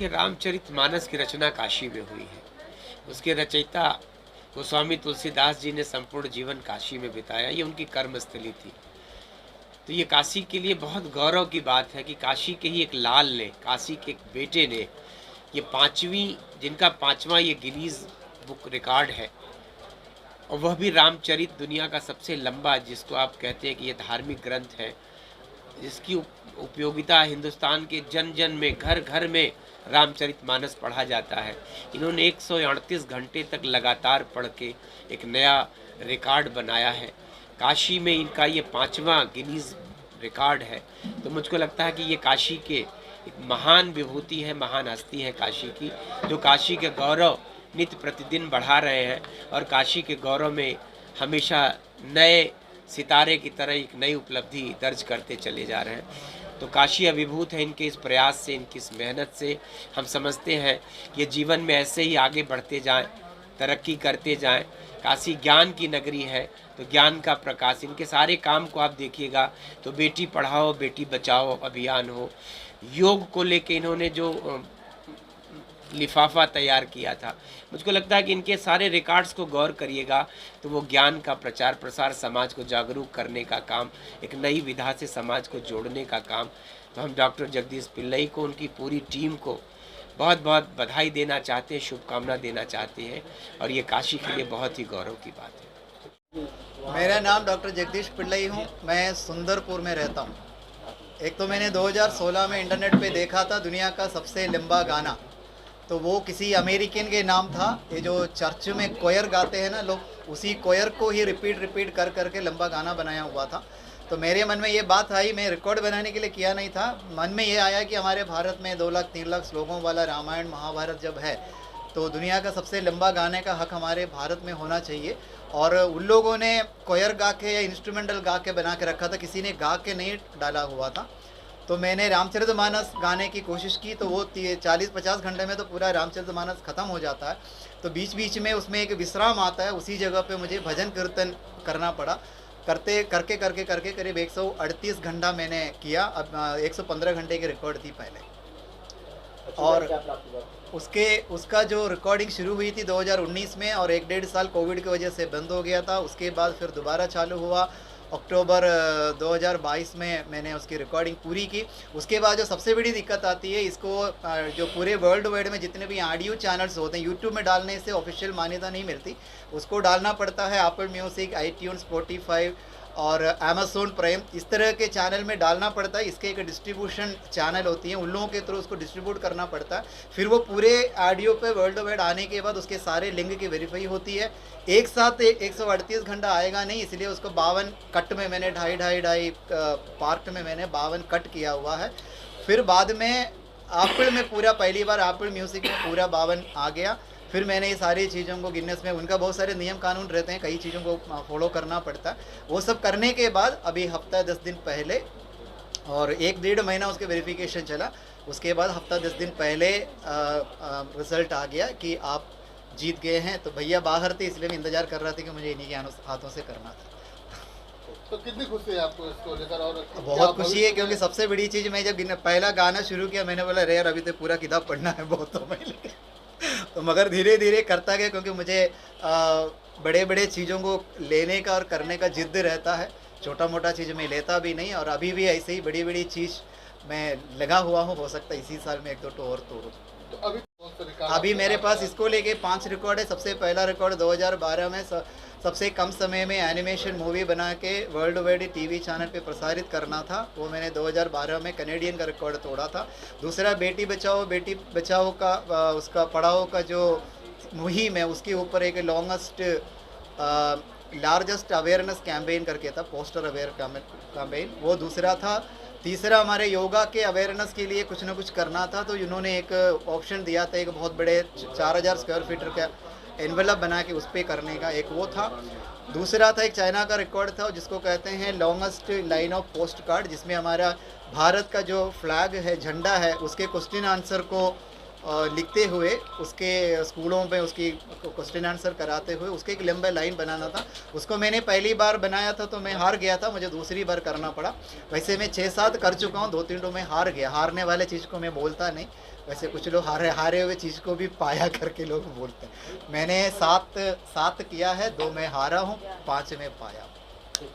रामचरितमानस की रचना काशी में हुई है। उसके रचयिता गोस्वामी तुलसीदास जी ने संपूर्ण जीवन काशी में बिताया, ये उनकी कर्मस्थली थी। तो ये काशी के लिए बहुत गौरव की बात है कि काशी के ही एक लाल ने, काशी के एक बेटे ने, ये पांचवी, जिनका पांचवा ये गिनीज बुक रिकॉर्ड है, और वह भी रामचरित, दुनिया का सबसे लंबा, जिसको आप कहते हैं कि ये धार्मिक ग्रंथ है, जिसकी उपयोगिता हिंदुस्तान के जन जन में, घर घर में रामचरितमानस पढ़ा जाता है। इन्होंने 138 घंटे तक लगातार पढ़ के एक नया रिकॉर्ड बनाया है। काशी में इनका ये पांचवा गिनीज रिकॉर्ड है। तो मुझको लगता है कि ये काशी के एक महान विभूति है, महान हस्ती है काशी की, जो काशी के गौरव नित्य प्रतिदिन बढ़ा रहे हैं और काशी के गौरव में हमेशा नए सितारे की तरह एक नई उपलब्धि दर्ज करते चले जा रहे हैं। तो काशी अभिभूत है इनके इस प्रयास से, इनकी इस मेहनत से। हम समझते हैं कि जीवन में ऐसे ही आगे बढ़ते जाएं, तरक्की करते जाएं। काशी ज्ञान की नगरी है, तो ज्ञान का प्रकाश, इनके सारे काम को आप देखिएगा तो बेटी पढ़ाओ बेटी बचाओ अभियान हो, योग को लेके इन्होंने जो लिफाफा तैयार किया था, मुझको लगता है कि इनके सारे रिकॉर्ड्स को गौर करिएगा तो वो ज्ञान का प्रचार प्रसार, समाज को जागरूक करने का काम, एक नई विधा से समाज को जोड़ने का काम। तो हम डॉक्टर जगदीश पिल्लई को, उनकी पूरी टीम को बहुत बहुत बधाई देना चाहते हैं, शुभकामना देना चाहते हैं, और ये काशी के लिए बहुत ही गौरव की बात है। मेरा नाम डॉक्टर जगदीश पिल्लई हूँ। मैं सुंदरपुर में रहता हूँ। एक तो मैंने 2016 में इंटरनेट पे देखा था दुनिया का सबसे लंबा गाना, तो वो किसी अमेरिकन के नाम था। ये जो चर्च में कोयर गाते हैं ना लोग, उसी कोयर को ही रिपीट कर करके लंबा गाना बनाया हुआ था। तो मेरे मन में ये बात आई, मैं रिकॉर्ड बनाने के लिए किया नहीं था, मन में ये आया कि हमारे भारत में 2 लाख 3 लाख श्लोकों वाला रामायण महाभारत जब है, तो दुनिया का सबसे लंबा गाने का हक हमारे भारत में होना चाहिए। और उन लोगों ने कोयर गा के या इंस्ट्रूमेंटल गा के बना के रखा था, किसी ने गा के नहीं डाला हुआ था। तो मैंने रामचरितमानस गाने की कोशिश की, तो वो 40-50 घंटे में तो पूरा रामचरितमानस ख़त्म हो जाता है। तो बीच बीच में उसमें एक विश्राम आता है, उसी जगह पे मुझे भजन कीर्तन करना पड़ा। करके करीब 138 घंटा मैंने किया। अब 115 घंटे की रिकॉर्ड थी पहले। और उसका जो रिकॉर्डिंग शुरू हुई थी 2019 में, और 1-1.5 साल कोविड की वजह से बंद हो गया था। उसके बाद फिर दोबारा चालू हुआ अक्टूबर 2022 में मैंने उसकी रिकॉर्डिंग पूरी की। उसके बाद जो सबसे बड़ी दिक्कत आती है, इसको जो पूरे वर्ल्ड वाइड में जितने भी ऑडियो चैनल्स होते हैं, यूट्यूब में डालने से ऑफिशियल मान्यता नहीं मिलती, उसको डालना पड़ता है एप्पल म्यूज़िक, आईट्यून्स, स्पॉटिफाई और अमेज़न प्राइम, इस तरह के चैनल में डालना पड़ता है। इसके एक डिस्ट्रीब्यूशन चैनल होती है, उन लोगों के थ्रू उसको डिस्ट्रीब्यूट करना पड़ता है। फिर वो पूरे ऑडियो पे वर्ल्ड वाइड आने के बाद उसके सारे लिंक की वेरीफाई होती है। एक साथ 138 घंटा आएगा नहीं, इसलिए उसको 52 कट में मैंने ढाई पार्ट में मैंने 52 कट किया हुआ है। फिर बाद में एप्पल में पूरा, पहली बार एप्पल म्यूज़िक में पूरा 52 आ गया। फिर मैंने ये सारी चीज़ों को गिनेस में, उनका बहुत सारे नियम कानून रहते हैं, कई चीज़ों को फॉलो करना पड़ता है। वो सब करने के बाद अभी हफ्ता 10 दिन पहले, और 1-1.5 महीना उसके वेरिफिकेशन चला, उसके बाद हफ्ता 10 दिन पहले रिज़ल्ट आ गया कि आप जीत गए हैं। तो भैया बाहर थे, इसलिए मैं इंतज़ार कर रहा था कि मुझे इन्हीं के हाथों से करना था। तो कितनी खुशी है आपको इसको लेकर? और बहुत खुशी है, क्योंकि सबसे बड़ी चीज़, मैं जब पहला गाना शुरू किया मैंने बोला अरे यार अभी तो पूरा किताब पढ़ना है, बहुत तो मैं तो मगर धीरे धीरे करता गया, क्योंकि मुझे बड़े बड़े चीज़ों को लेने का और करने का जिद्द रहता है। छोटा मोटा चीज़ मैं लेता भी नहीं, और अभी भी ऐसे ही बड़ी बड़ी चीज़ मैं लगा हुआ हूँ। हो सकता है इसी साल में 1-2 और तोड़ूँ। तो अभी मेरे पास इसको लेके 5 रिकॉर्ड है। सबसे पहला रिकॉर्ड 2012 में सबसे कम समय में एनिमेशन मूवी बना के वर्ल्ड वाइड टीवी चैनल पे प्रसारित करना था, वो मैंने 2012 में कनेडियन का रिकॉर्ड तोड़ा था। दूसरा बेटी बचाओ का उसका पढ़ाओ का जो मुहिम है, उसके ऊपर एक लार्जेस्ट अवेयरनेस कैंपेन करके था, पोस्टर अवेयर कैंपेन, वो दूसरा था। तीसरा हमारे योगा के अवेयरनेस के लिए कुछ ना कुछ करना था, तो इन्होंने एक ऑप्शन दिया था, एक बहुत बड़े 4000 स्क्वायर फीट का एनवेलप बना के उस पर करने का, एक वो था। दूसरा था एक चाइना का रिकॉर्ड था, जिसको कहते हैं longest line of post card, जिसमें हमारा भारत का जो फ्लैग है, झंडा है, उसके क्वेश्चन आंसर को लिखते हुए उसके स्कूलों में उसकी क्वेश्चन आंसर कराते हुए उसके एक लंबा लाइन बनाना था। उसको मैंने पहली बार बनाया था तो मैं हार गया था, मुझे दूसरी बार करना पड़ा। वैसे मैं 6-7 कर चुका हूँ, 2-3 तो मैं हार गया। हारने वाले चीज़ को मैं बोलता नहीं, वैसे कुछ लोग हारे हुए चीज़ को भी पाया करके लोग बोलते हैं। मैंने 7 किया है, 2 में हारा हूँ, 5 में पाया हूँ।